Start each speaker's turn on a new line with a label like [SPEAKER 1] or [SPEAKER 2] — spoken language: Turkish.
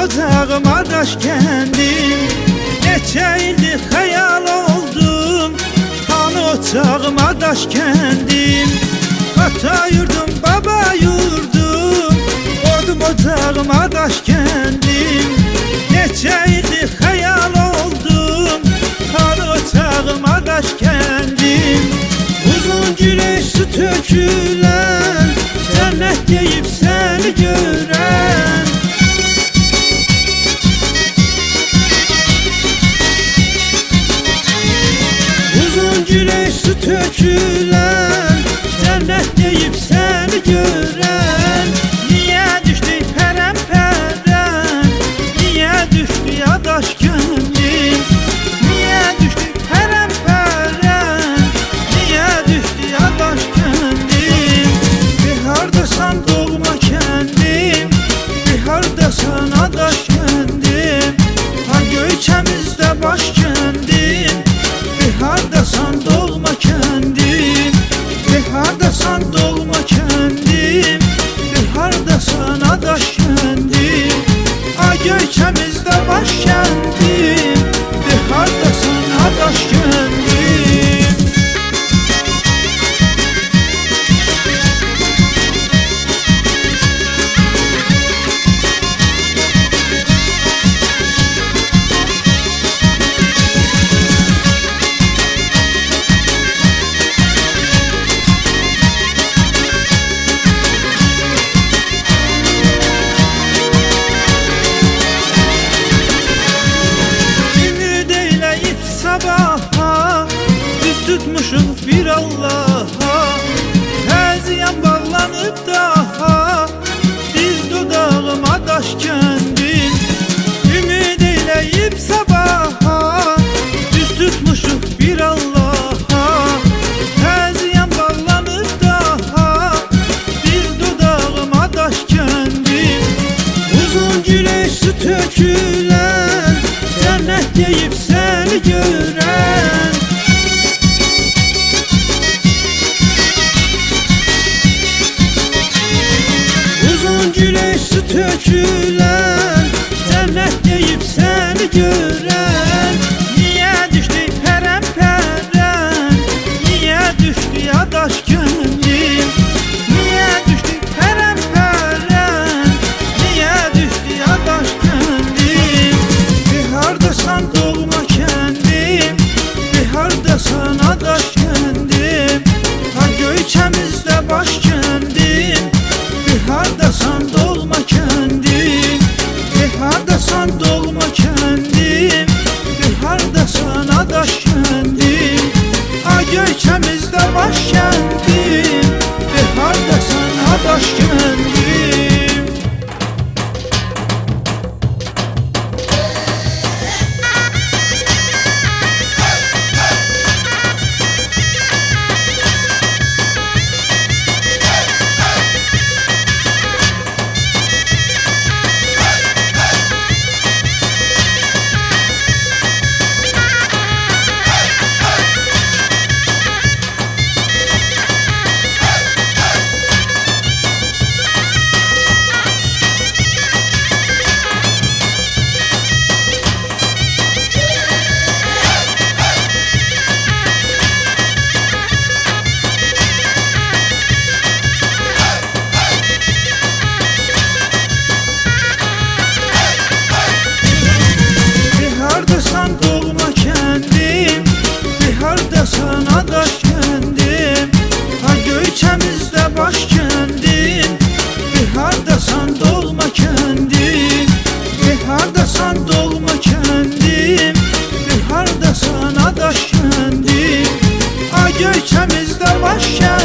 [SPEAKER 1] Ocağıma daş kendim, neçə ildir xəyal oldum. Hanı ocağıma daş kendim, ata yurdum, baba yurdum. Odum ocağıma daş kendim, neçə ildir xəyal oldum. Hanı ocağıma daş kendim. Uzun güneş su tökülen, cennet deyip seni gören. Güneş su tökülen, cennet deyip seni gören. Niye düştü pərəm-pərəm, niye düştü ya daş kendim? Niye düştü pərəm-pərəm, niye düştü ya daş kendim? Bihardasan doğma kendim, bihardasan adaş kendim. Ha göyçəmizdə baş kendim, bihardasan doğma kendim, bihardasan doğma kendim, bihardasan adaş kendim. Ay göyçəmizdə baş kendim, bihardasan adaş kendim. Tutmuşum bir Allah'a, təziyəm bağlanıb daha. Dil dodağıma daş kendim, ümid eyləyib sabaha. Düz tutmuşum bir Allah'a, təziyəm bağlanıb daha. Dil dodağıma daş kendim. Uzun güneş su tökülen, cennet deyip seni gören. Güneş su tökülen, cennet deyip seni gören. Niye düştü pərəm-pərəm, niye düştü ya daş kendim? Niye düştü pərəm-pərəm, niye düştü ya daş kendim? Bihardasan doğma kendim, bihardasan adaş kendim. Ha göyçəmizdə baş kendim, bihardasan doğma kendim, bihardasan doğma kendim, doğma kendim, bir hardasan adaş kendim. Ay görkəmizdə baş kendim.